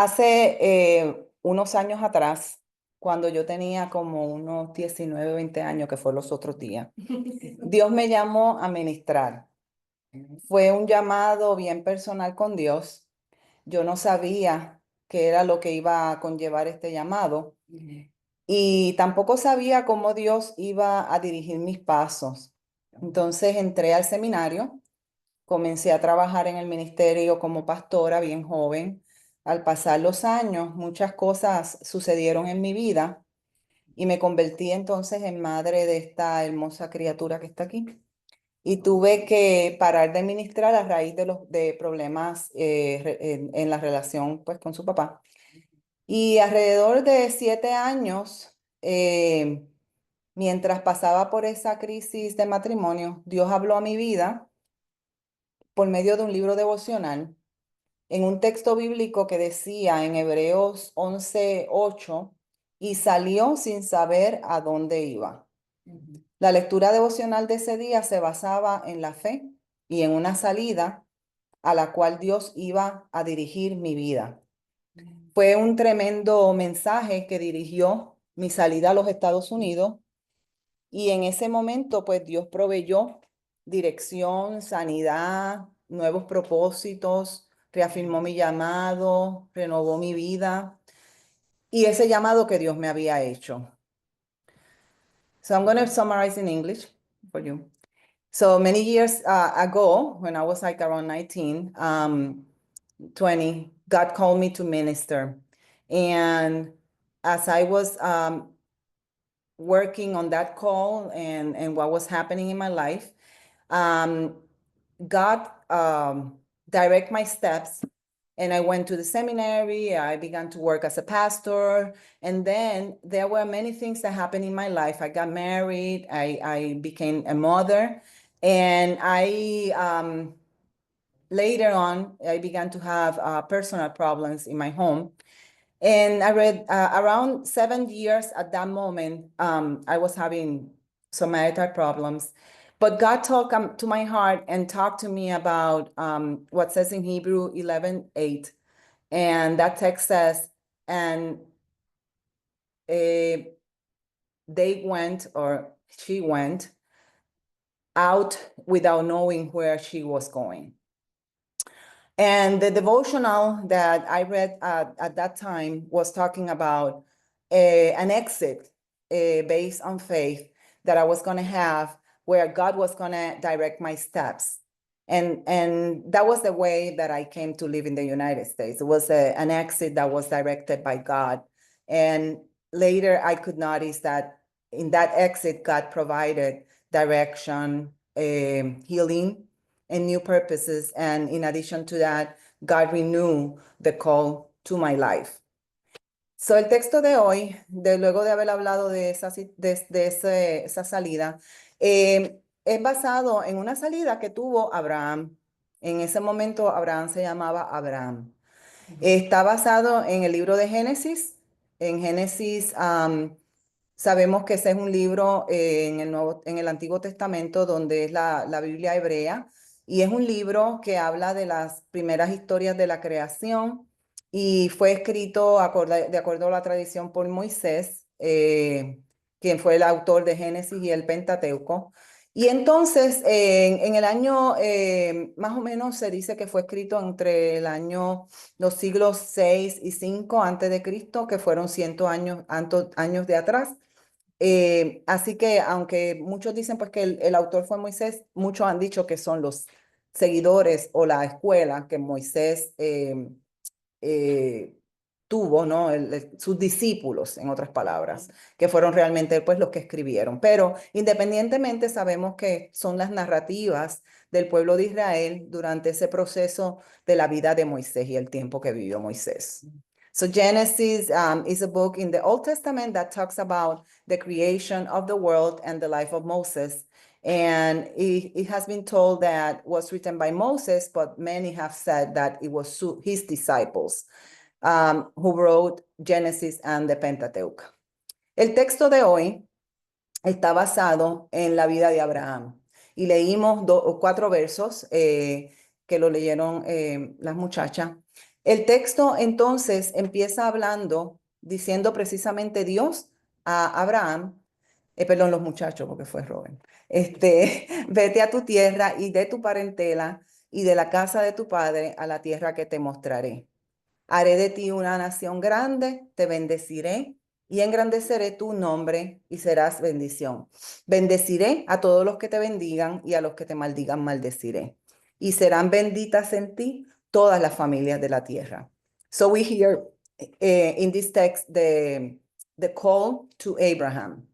Hace unos años atrás, cuando yo tenía como unos 19, 20 años, que fue los otros días, Dios me llamó a ministrar. Fue un llamado bien personal con Dios. Yo no sabía qué era lo que iba a conllevar este llamado y tampoco sabía cómo Dios iba a dirigir mis pasos. Entonces entré al seminario. Comencé a trabajar en el ministerio como pastora bien joven. Al pasar los años, muchas cosas sucedieron en mi vida y me convertí entonces en madre de esta hermosa criatura que está aquí. Y tuve que parar de ministrar a raíz de los problemas en la relación pues con su papá. Y alrededor de 7 años, mientras pasaba por esa crisis de matrimonio, Dios habló a mi vida por medio de un libro devocional en un texto bíblico que decía en Hebreos 11:8, y salió sin saber a dónde iba. La lectura devocional de ese día se basaba en la fe y en una salida a la cual Dios iba a dirigir mi vida. Fue un tremendo mensaje que dirigió mi salida a los Estados Unidos y en ese momento pues Dios proveyó dirección, sanidad, nuevos propósitos, reafirmó mi llamado, renovó mi vida y ese llamado que Dios me había hecho. So I'm going to summarize in English for you. So many years ago, when I was like around 19, 20, God called me to minister. And as I was working on that call and what was happening in my life, God direct my steps, and I went to the seminary. I began to work as a pastor, and then there were many things that happened in my life. I got married. I became a mother, and I later on I began to have personal problems in my home. And I read around 7 years at that moment, I was having some marital problems. But God talked to my heart and talked to me about what says in Hebrew 11:8. And that text says, and they went, or she went out without knowing where she was going. And the devotional that I read at that time was talking about an exit based on faith that I was going to have, where God was going to direct my steps. And that was the way that I came to live in the United States. It was an exit that was directed by God. And later I could notice that in that exit, God provided direction, healing, and new purposes. And in addition to that, God renewed the call to my life. So el texto de hoy, luego de haber hablado de esa salida, es basado en una salida que tuvo Abraham. En ese momento Abraham se llamaba Abraham. Está basado en el libro de Génesis. En Génesis sabemos que ese es un libro en el Antiguo Testamento donde es la Biblia hebrea, y es un libro que habla de las primeras historias de la creación y fue escrito de acuerdo a la tradición por Moisés, quien fue el autor de Génesis y el Pentateuco. Y entonces, en el año, más o menos se dice que fue escrito entre los siglos 6 y 5 antes de Cristo, que fueron 100 años de atrás. Así que aunque muchos dicen pues que el autor fue Moisés, muchos han dicho que son los seguidores o la escuela que Moisés eh, tuvo, ¿no? Sus discípulos, en otras palabras, que fueron realmente pues los que escribieron. Pero independientemente sabemos que son las narrativas del pueblo de Israel durante ese proceso de la vida de Moisés y el tiempo que vivió Moisés. So Genesis is a book in the Old Testament that talks about the creation of the world and the life of Moses. And it has been told that was written by Moses, but many have said that it was his disciples who wrote Genesis and the Pentateuch. El texto de hoy está basado en la vida de Abraham y leímos 4 versos que lo leyeron las muchachas. El texto entonces empieza hablando, diciendo precisamente Dios a Abraham, perdón, los muchachos, porque fue Robert, vete a tu tierra y de tu parentela y de la casa de tu padre a la tierra que te mostraré. Haré de ti una nación grande, te bendeciré y engrandeceré tu nombre y serás bendición. Bendeciré a todos los que te bendigan y a los que te maldigan maldeciré. Y serán benditas en ti todas las familias de la tierra. So we hear in this text the call to Abraham.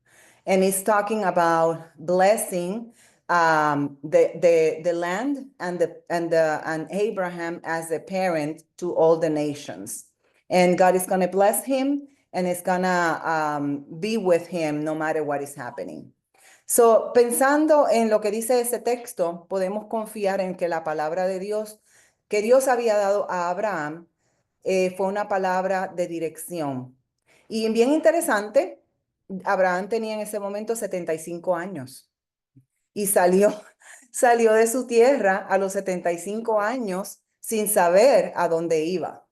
And it's talking about blessing the land and Abraham as a parent to all the nations. And God is going to bless him and is going to be with him no matter what is happening. So, pensando en lo que dice ese texto, podemos confiar en que la palabra de Dios que Dios había dado a Abraham fue una palabra de dirección. Y bien interesante, Abraham tenía en ese momento 75 años y salió de su tierra a los 75 años sin saber a dónde iba.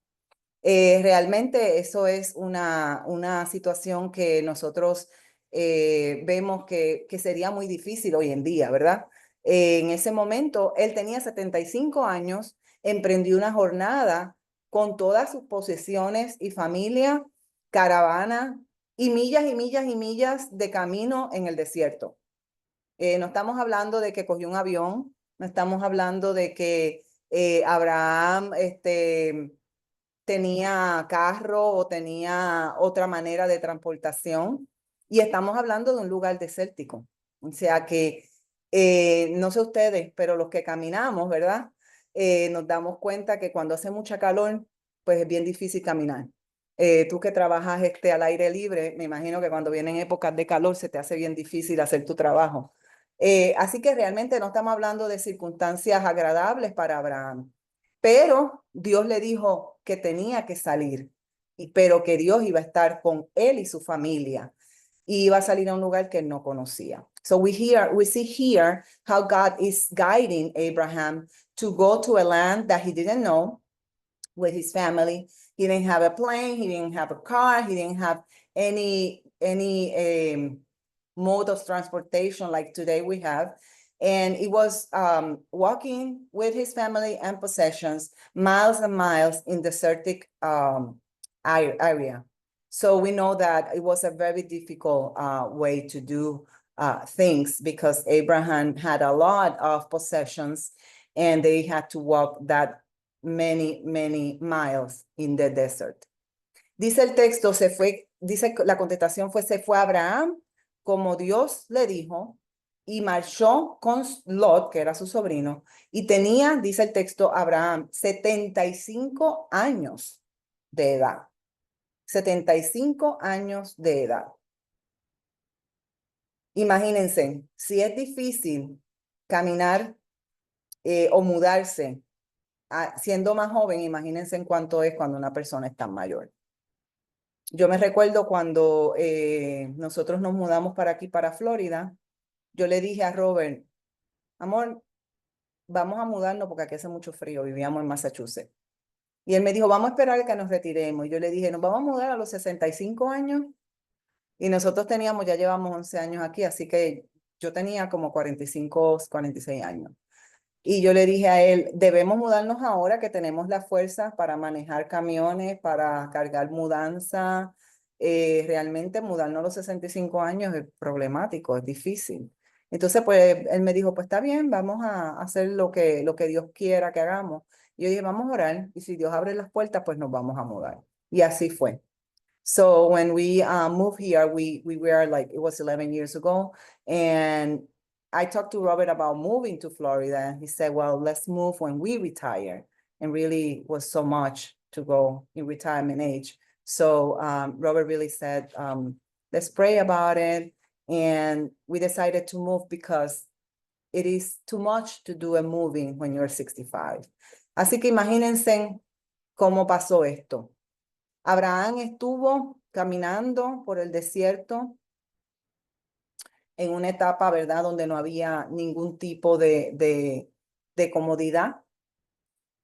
Realmente eso es una situación que nosotros vemos que sería muy difícil hoy en día, ¿verdad? En ese momento, él tenía 75 años, emprendió una jornada con todas sus posesiones y familia, caravana y millas y millas y millas de camino en el desierto. No estamos hablando de que cogió un avión, no estamos hablando de que Abraham tenía carro o tenía otra manera de transportación. Y estamos hablando de un lugar desértico. O sea que, no sé ustedes, pero los que caminamos, ¿verdad? Nos damos cuenta que cuando hace mucha calor, pues es bien difícil caminar. Tú que trabajas al aire libre, me imagino que cuando vienen épocas de calor se te hace bien difícil hacer tu trabajo. Así que realmente no estamos hablando de circunstancias agradables para Abraham. Pero Dios le dijo que tenía que salir, pero que Dios iba a estar con él y su familia. Y iba a salir a un lugar que él no conocía. So we see here how God is guiding Abraham to go to a land that he didn't know with his family. He didn't have a plane, he didn't have a car, he didn't have any mode of transportation like today we have. And he was walking with his family and possessions miles and miles in desertic area. So we know that it was a very difficult way to do things because Abraham had a lot of possessions and they had to walk that many, many miles in the desert. Dice el texto, dice la contestación se fue Abraham como Dios le dijo y marchó con Lot, que era su sobrino, y tenía, dice el texto, Abraham 75 años de edad. 75 años de edad. Imagínense, si es difícil caminar o mudarse siendo más joven, imagínense en cuánto es cuando una persona es tan mayor. Yo me recuerdo cuando nosotros nos mudamos para aquí, para Florida, yo le dije a Robert, amor, vamos a mudarnos porque aquí hace mucho frío, vivíamos en Massachusetts. Y él me dijo, vamos a esperar a que nos retiremos. Y yo le dije, nos vamos a mudar a los 65 años. Y nosotros ya llevamos 11 años aquí, así que yo tenía como 45, 46 años. Y yo le dije a él, debemos mudarnos ahora que tenemos la fuerza para manejar camiones, para cargar mudanza. Realmente mudarnos a los 65 años es problemático, es difícil. Entonces, pues él me dijo, pues está bien, vamos a hacer lo que Dios quiera que hagamos. Y yo dije, vamos a orar y si Dios abre las puertas, pues nos vamos a mudar. Y así fue. So when we moved here, we were like, it was 11 years ago. And I talked to Robert about moving to Florida. And he said, well, let's move when we retire. And really was so much to go in retirement age. So Robert really said, let's pray about it. And we decided to move because it is too much to do a moving when you're 65. Así que imagínense cómo pasó esto. Abraham estuvo caminando por el desierto en una etapa, ¿verdad?, donde no había ningún tipo de comodidad.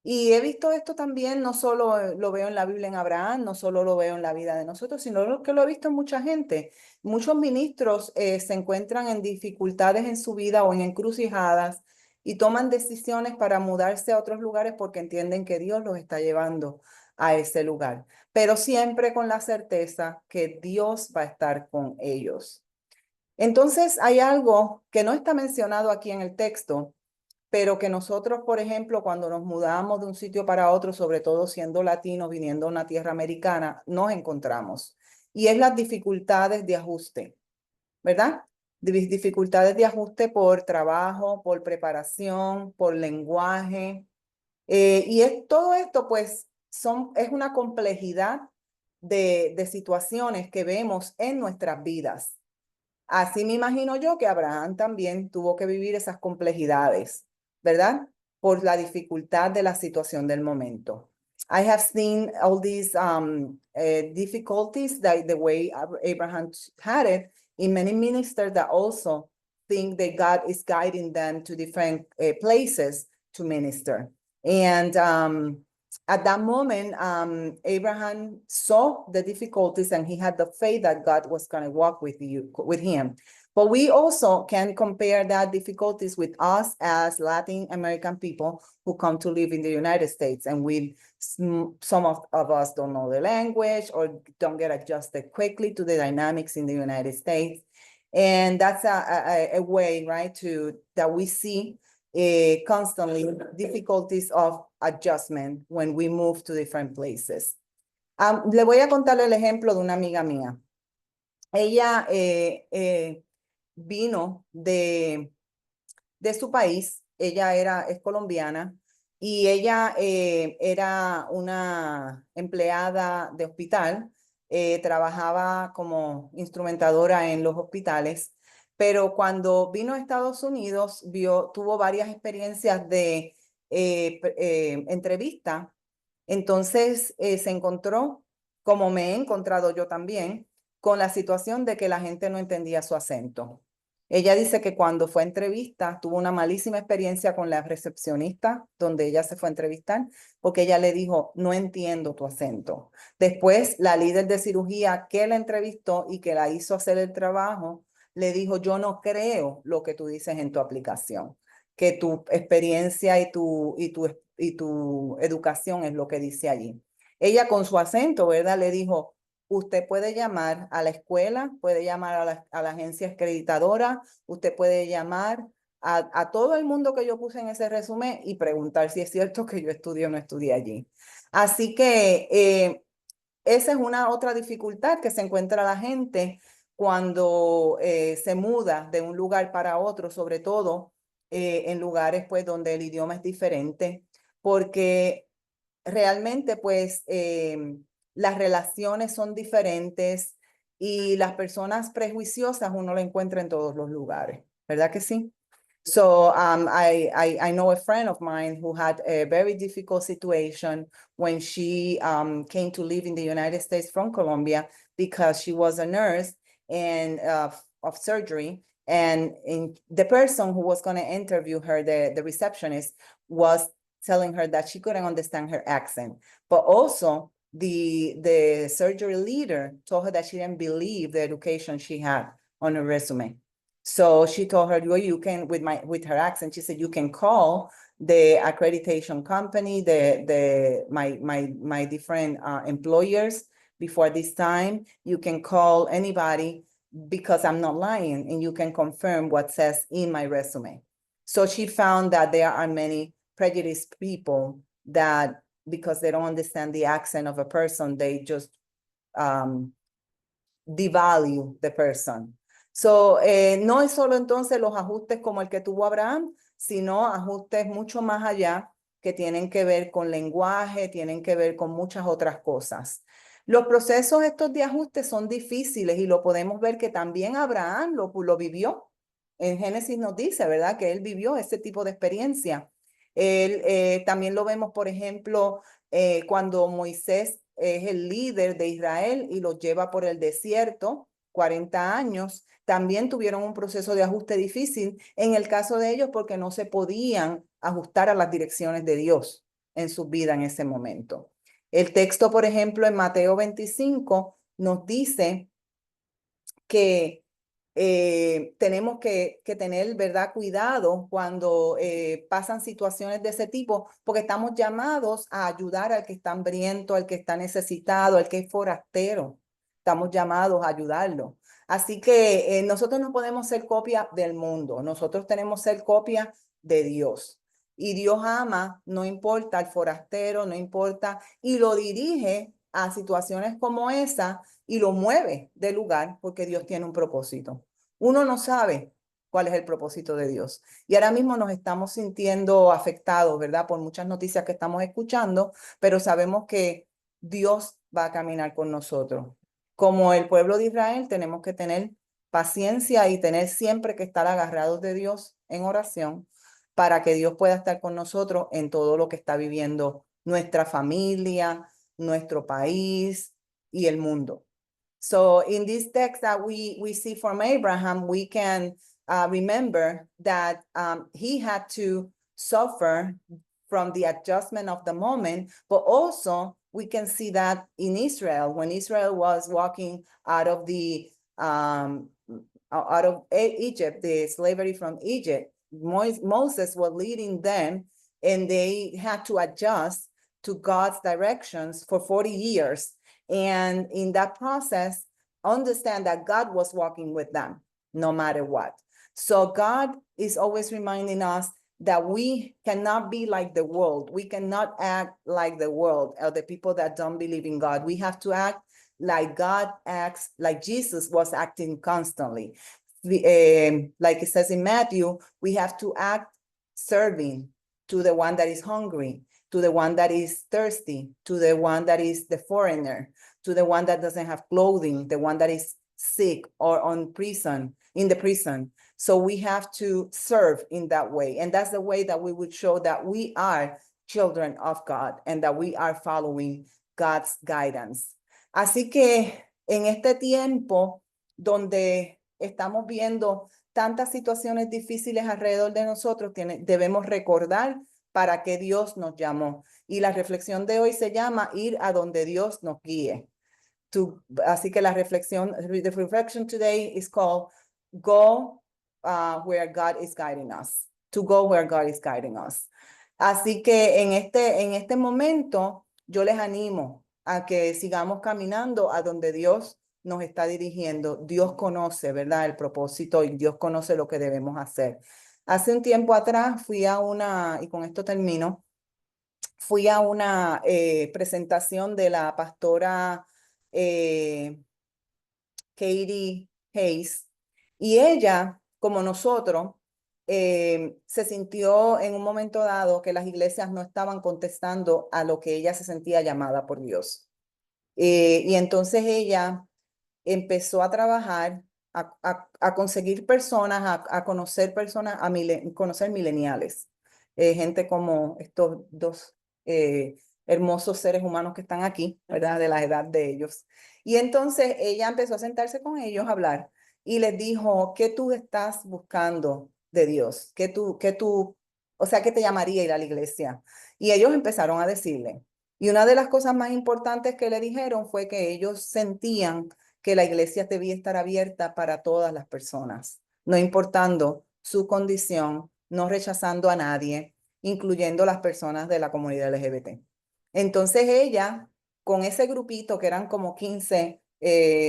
Y he visto esto también, no solo lo veo en la Biblia en Abraham, no solo lo veo en la vida de nosotros, sino que lo he visto en mucha gente. Muchos ministros se encuentran en dificultades en su vida o en encrucijadas y toman decisiones para mudarse a otros lugares porque entienden que Dios los está llevando a ese lugar, pero siempre con la certeza que Dios va a estar con ellos. Entonces, hay algo que no está mencionado aquí en el texto, pero que nosotros, por ejemplo, cuando nos mudamos de un sitio para otro, sobre todo siendo latinos, viniendo a una tierra americana, nos encontramos. Y es las dificultades de ajuste, ¿verdad? Dificultades de ajuste por trabajo, por preparación, por lenguaje. Todo esto, pues, es una complejidad de situaciones que vemos en nuestras vidas. Así me imagino yo que Abraham también tuvo que vivir esas complejidades, ¿verdad? Por la dificultad de la situación del momento. I have seen all these difficulties that the way Abraham had it in many ministers that also think that God is guiding them to different places to minister. And at that moment, Abraham saw the difficulties and he had the faith that God was going to walk with him. But we also can compare that difficulties with us as Latin American people who come to live in the United States. And some of us don't know the language or don't get adjusted quickly to the dynamics in the United States. And that's a way, right, that we see constantly difficulties of adjustment when we move to different places. Le voy a contar el ejemplo de una amiga mía. Ella vino de su país, ella es colombiana y ella era una empleada de hospital, trabajaba como instrumentadora en los hospitales, pero cuando vino a Estados Unidos tuvo varias experiencias de entrevista, entonces se encontró, como me he encontrado yo también, con la situación de que la gente no entendía su acento. Ella dice que cuando fue a entrevista tuvo una malísima experiencia con la recepcionista donde ella se fue a entrevistar porque ella le dijo, no entiendo tu acento. Después la líder de cirugía que la entrevistó y que la hizo hacer el trabajo, le dijo, yo no creo lo que tú dices en tu aplicación, que tu experiencia y tu educación es lo que dice allí. Ella con su acento, ¿verdad? Le dijo, usted puede llamar a la escuela, puede llamar a la agencia acreditadora, usted puede llamar a todo el mundo que yo puse en ese resumen y preguntar si es cierto que yo estudié o no estudié allí. Así que esa es una otra dificultad que se encuentra la gente cuando se muda de un lugar para otro, sobre todo en lugares pues donde el idioma es diferente, porque realmente pues las relaciones son diferentes y las personas prejuiciosas uno lo encuentra en todos los lugares, ¿verdad que sí? So I know a friend of mine who had a very difficult situation when she came to live in the United States from Colombia because she was a nurse and of surgery. And the person who was going to interview her, the receptionist, was telling her that she couldn't understand her accent. But also the surgery leader told her that she didn't believe the education she had on her resume. So she told her, well, you can, with her accent, she said, you can call the accreditation company, my different employers before this time. You can call anybody because I'm not lying, and you can confirm what says in my resume. So she found that there are many prejudiced people that because they don't understand the accent of a person, they just devalue the person. So, no es solo entonces los ajustes como el que tuvo Abraham, sino ajustes mucho más allá que tienen que ver con lenguaje, tienen que ver con muchas otras cosas. Los procesos estos de ajuste son difíciles y lo podemos ver que también Abraham lo vivió. En Génesis nos dice, ¿verdad? Que él vivió ese tipo de experiencia. También lo vemos, por ejemplo, cuando Moisés es el líder de Israel y los lleva por el desierto, 40 años, también tuvieron un proceso de ajuste difícil en el caso de ellos porque no se podían ajustar a las direcciones de Dios. en su vida en ese momento. El texto, por ejemplo, en Mateo 25 nos dice que tenemos que tener, ¿verdad?, cuidado cuando pasan situaciones de ese tipo, porque estamos llamados a ayudar al que está hambriento, al que está necesitado, al que es forastero. Estamos llamados a ayudarlo. Así que nosotros no podemos ser copia del mundo, nosotros tenemos que ser copia de Dios. Y Dios ama, no importa el forastero, no importa, y lo dirige a situaciones como esa y lo mueve del lugar porque Dios tiene un propósito. Uno no sabe cuál es el propósito de Dios. Y ahora mismo nos estamos sintiendo afectados, ¿verdad? Por muchas noticias que estamos escuchando, pero sabemos que Dios va a caminar con nosotros. Como el pueblo de Israel, tenemos que tener paciencia y tener siempre que estar agarrados de Dios en oración para que Dios pueda estar con nosotros en todo lo que está viviendo nuestra familia, nuestro país y el mundo. So in this text that we see from Abraham, we can remember that he had to suffer from the adjustment of the moment, but also we can see that in Israel, when Israel was walking out of Egypt, the slavery from Egypt, Moses was leading them, and they had to adjust to God's directions for 40 years. And in that process, understand that God was walking with them no matter what. So God is always reminding us that we cannot be like the world. We cannot act like the world or the people that don't believe in God. We have to act like God acts, like Jesus was acting constantly. Like it says in Matthew, we have to act serving to the one that is hungry, to the one that is thirsty, to the one that is the foreigner, to the one that doesn't have clothing, the one that is sick or in the prison. So we have to serve in that way. And that's the way that we would show that we are children of God and that we are following God's guidance. Así que en este tiempo donde estamos viendo tantas situaciones difíciles alrededor de nosotros, debemos recordar para qué Dios nos llamó. Y la reflexión de hoy se llama ir a donde Dios nos guíe. Así que the reflection today is called Go where God is guiding us. To go where God is guiding us. Así que en este momento yo les animo a que sigamos caminando a donde Dios nos está dirigiendo. Dios conoce, ¿verdad?, el propósito y Dios conoce lo que debemos hacer. Hace un tiempo atrás fui a y con esto termino, fui a una presentación de la pastora Katie Hayes, y ella, como nosotros, se sintió en un momento dado que las iglesias no estaban contestando a lo que ella se sentía llamada por Dios. Y entonces ella empezó a trabajar, a conseguir personas, a conocer personas, conocer mileniales, gente como estos dos hermosos seres humanos que están aquí, ¿verdad? De la edad de ellos. Y entonces ella empezó a sentarse con ellos a hablar y les dijo, ¿qué tú estás buscando de Dios? O sea, ¿qué te llamaría ir a la iglesia? Y ellos empezaron a decirle. Y una de las cosas más importantes que le dijeron fue que ellos sentían que la iglesia debía estar abierta para todas las personas, no importando su condición, no rechazando a nadie, incluyendo las personas de la comunidad LGBT. Entonces ella, con ese grupito que eran como 15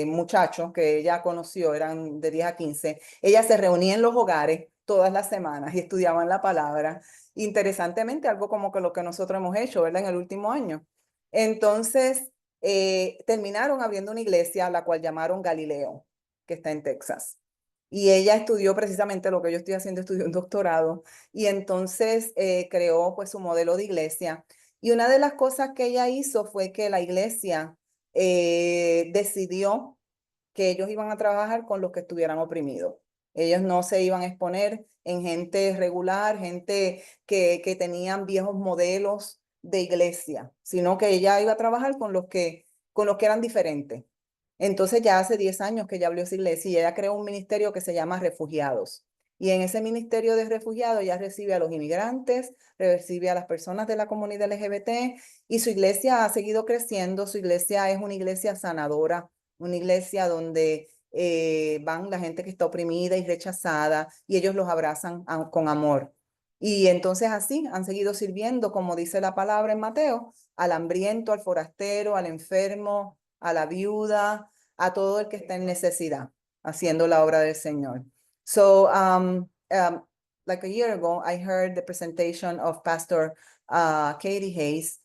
muchachos que ella conoció, eran de 10 a 15, ella se reunía en los hogares todas las semanas y estudiaban la palabra. Interesantemente, algo como que lo que nosotros hemos hecho, ¿verdad?, en el último año. Entonces, terminaron abriendo una iglesia, la cual llamaron Galileo, que está en Texas. Y ella estudió precisamente lo que yo estoy haciendo, estudió un doctorado, y entonces creó pues su modelo de iglesia. Y una de las cosas que ella hizo fue que la iglesia decidió que ellos iban a trabajar con los que estuvieran oprimidos. Ellos no se iban a exponer en gente regular, gente que tenían viejos modelos de iglesia, sino que ella iba a trabajar con los que eran diferentes. Entonces ya hace 10 años que ella abrió esa iglesia y ella creó un ministerio que se llama Refugiados. Y en ese ministerio de refugiados ella recibe a los inmigrantes, recibe a las personas de la comunidad LGBT y su iglesia ha seguido creciendo. Su iglesia es una iglesia sanadora, una iglesia donde van la gente que está oprimida y rechazada y ellos los abrazan con amor. Y entonces así han seguido sirviendo, como dice la palabra en Mateo, al hambriento, al forastero, al enfermo, a la viuda, a todo el que está en necesidad, haciendo la obra del Señor. So, like a year ago, I heard the presentation of Pastor Katie Hayes,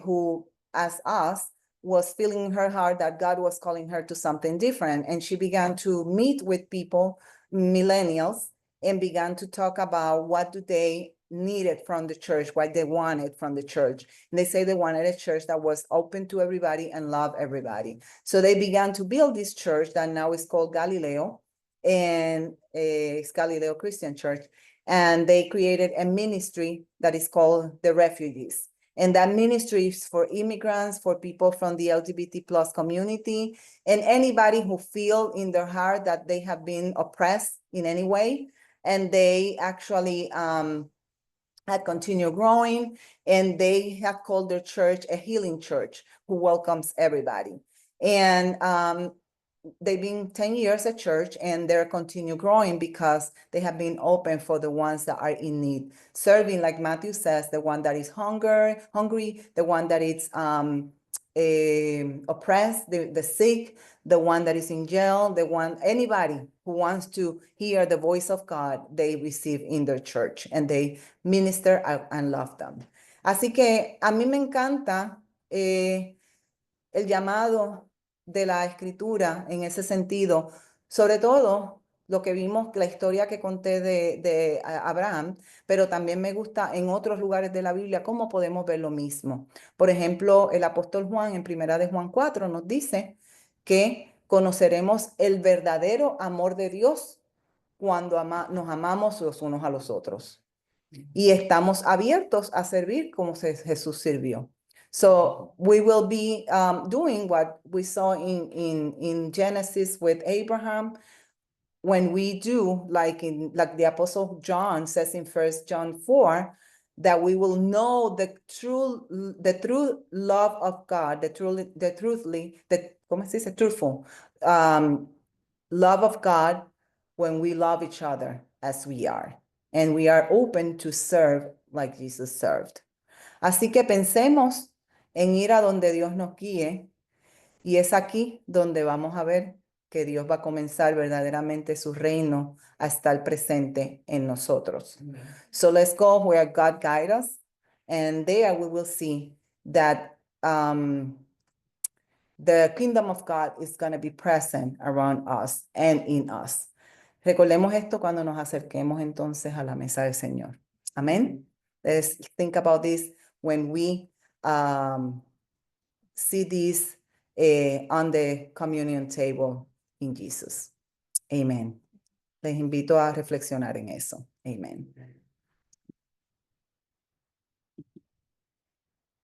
who, as us, was feeling in her heart that God was calling her to something different. And she began to meet with people, millennials, and began to talk about what do they needed from the church, what they wanted from the church. And they say they wanted a church that was open to everybody and love everybody. So they began to build this church that now is called Galileo, and it's Galileo Christian Church. And they created a ministry that is called the Refugees. And that ministry is for immigrants, for people from the LGBT plus community, and anybody who feel in their heart that they have been oppressed in any way. And they actually had continued growing, and they have called their church a healing church who welcomes everybody. And they've been 10 years at church, and they're continue growing because they have been open for the ones that are in need, serving, like Matthew says, the one that is hungry, the one that is oppressed, the sick, the one that is in jail, anybody who wants to hear the voice of God, they receive in their church, and they minister and love them. Así que a mí me encanta el llamado de la escritura en ese sentido, sobre todo lo que vimos, la historia que conté de Abraham, pero también me gusta en otros lugares de la Biblia cómo podemos ver lo mismo. Por ejemplo, el apóstol Juan en Primera de Juan 4 nos dice que conoceremos el verdadero amor de Dios cuando nos amamos los unos a los otros. Y estamos abiertos a servir como Jesús sirvió. So we will be doing what we saw in Genesis with Abraham, when we do, like the Apostle John says in 1 John 4, that we will know the true love of God, the truthful love of God, when we love each other as we are. And we are open to serve like Jesus served. Así que pensemos en ir a donde Dios nos guíe, y es aquí donde vamos a ver que Dios va a comenzar verdaderamente su reino a estar presente en nosotros. Amen. So let's go where God guides us, and there we will see that the kingdom of God is going to be present around us and in us. Recordemos esto cuando nos acerquemos entonces a la mesa del Señor. Amén. Let's think about this when we see this on the communion table in Jesus. Amen. Les invito a reflexionar en eso. Amen.